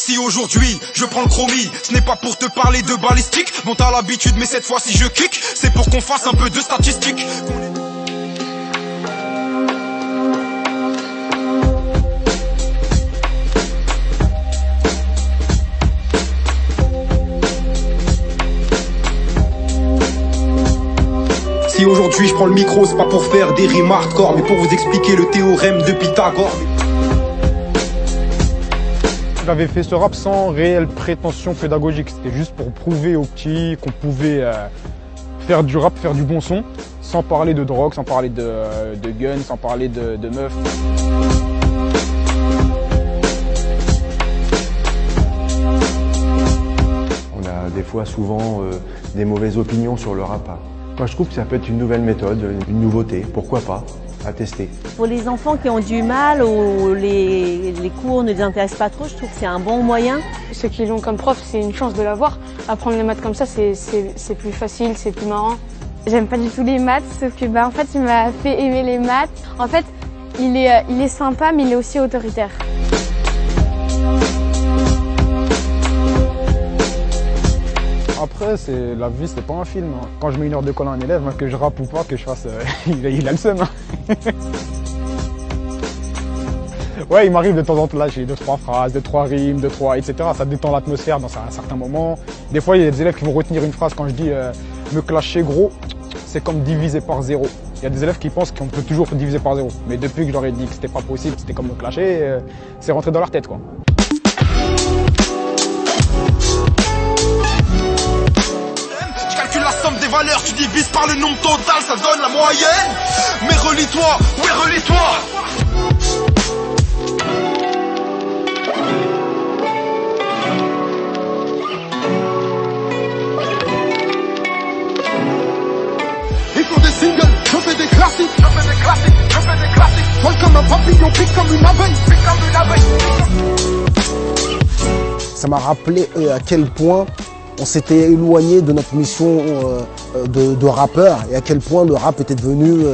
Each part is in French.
Si aujourd'hui je prends le chromie, ce n'est pas pour te parler de balistique dont t'as l'habitude, mais cette fois si je kick, c'est pour qu'on fasse un peu de statistiques. Si aujourd'hui je prends le micro, c'est pas pour faire des rimes hardcore, mais pour vous expliquer le théorème de Pythagore. J'avais fait ce rap sans réelle prétention pédagogique, c'était juste pour prouver aux petits qu'on pouvait faire du rap, faire du bon son, sans parler de drogue, sans parler de guns, sans parler de meufs. On a des fois souvent des mauvaises opinions sur le rap. Moi je trouve que ça peut être une nouvelle méthode, une nouveauté, pourquoi pas, à tester. Pour les enfants qui ont du mal ou les cours ne les intéressent pas trop, je trouve que c'est un bon moyen. Ceux qui l'ont comme prof, c'est une chance de l'avoir. Apprendre les maths comme ça, c'est plus facile, c'est plus marrant. J'aime pas du tout les maths, sauf que en fait il m'a fait aimer les maths. En fait, il est sympa mais il est aussi autoritaire. Après, la vie, c'est pas un film. Quand je mets une heure de colle à un élève, que je rappe ou pas, que je fasse, il a le seum. Ouais, il m'arrive de temps en temps, lâcher 2-3 phrases, 2-3 rimes, 2-3, etc. Ça détend l'atmosphère dans un certain moment. Des fois, il y a des élèves qui vont retenir une phrase quand je dis me clasher gros, c'est comme diviser par 0. Il y a des élèves qui pensent qu'on peut toujours diviser par 0. Mais depuis que je leur ai dit que c'était pas possible, c'était comme me clasher, c'est rentré dans leur tête, quoi. Des valeurs, tu divises par le nombre total, ça donne la moyenne. Mais relis-toi, ouais relis-toi. Ils font des singles, je fais des classiques, je fais des classiques, je fais des classiques. Vol comme un papillon, pique comme une abeille, pique comme une abeille. Ça m'a rappelé à quel point on s'était éloigné de notre mission de rappeur et à quel point le rap était devenu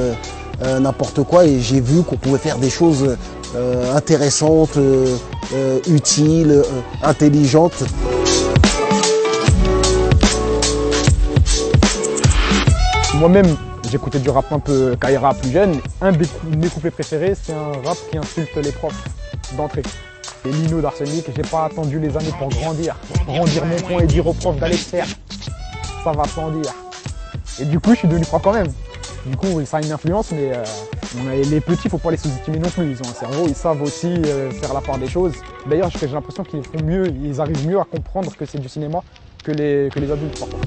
n'importe quoi, et j'ai vu qu'on pouvait faire des choses intéressantes, utiles, intelligentes. Moi-même, j'écoutais du rap un peu Kaira plus jeune. Un de mes couplets préférés, c'est un rap qui insulte les profs d'entrée. Et Lino d'Arsenic, j'ai pas attendu les années pour grandir mon point et dire aux profs d'aller se faire. Ça va sans dire. Et du coup, je suis devenu prof quand même. Du coup, ça a une influence, mais les petits, faut pas les sous-estimer non plus. Ils ont un cerveau, ils savent aussi faire la part des choses. D'ailleurs, j'ai l'impression qu'ils font mieux, ils arrivent mieux à comprendre que c'est du cinéma que les adultes parfois.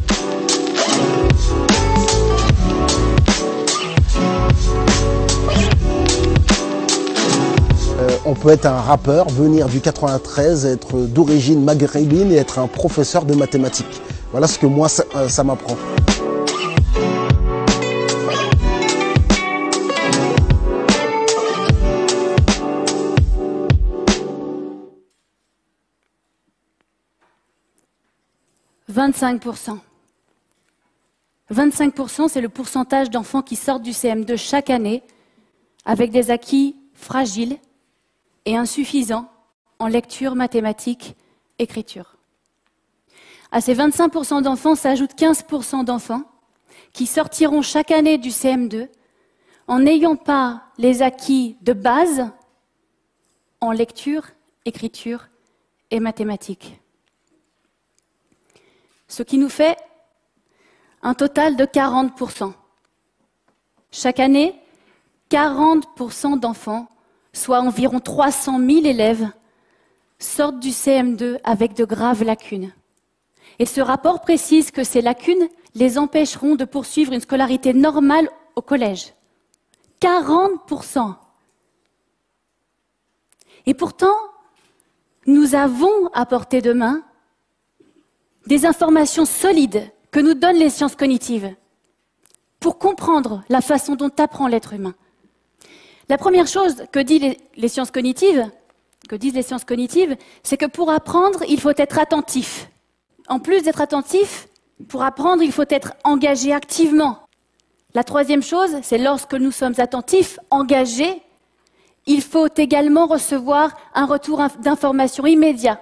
On peut être un rappeur, venir du 93, être d'origine maghrébine et être un professeur de mathématiques. Voilà ce que moi, ça m'apprend. « 25%. 25%, c'est le pourcentage d'enfants qui sortent du CM2 chaque année avec des acquis fragiles et insuffisants en lecture, mathématiques, écriture. À ces 25% d'enfants s'ajoutent 15% d'enfants qui sortiront chaque année du CM2 en n'ayant pas les acquis de base en lecture, écriture et mathématiques. Ce qui nous fait un total de 40%. Chaque année, 40% d'enfants, soit environ 300 000 élèves, sortent du CM2 avec de graves lacunes. Et ce rapport précise que ces lacunes les empêcheront de poursuivre une scolarité normale au collège. 40%. Et pourtant, nous avons à portée de main des informations solides que nous donnent les sciences cognitives pour comprendre la façon dont apprend l'être humain. La première chose que disent les sciences cognitives, c'est que pour apprendre, il faut être attentif. En plus d'être attentif, pour apprendre, il faut être engagé activement. La troisième chose, c'est lorsque nous sommes attentifs, engagés, il faut également recevoir un retour d'information immédiat.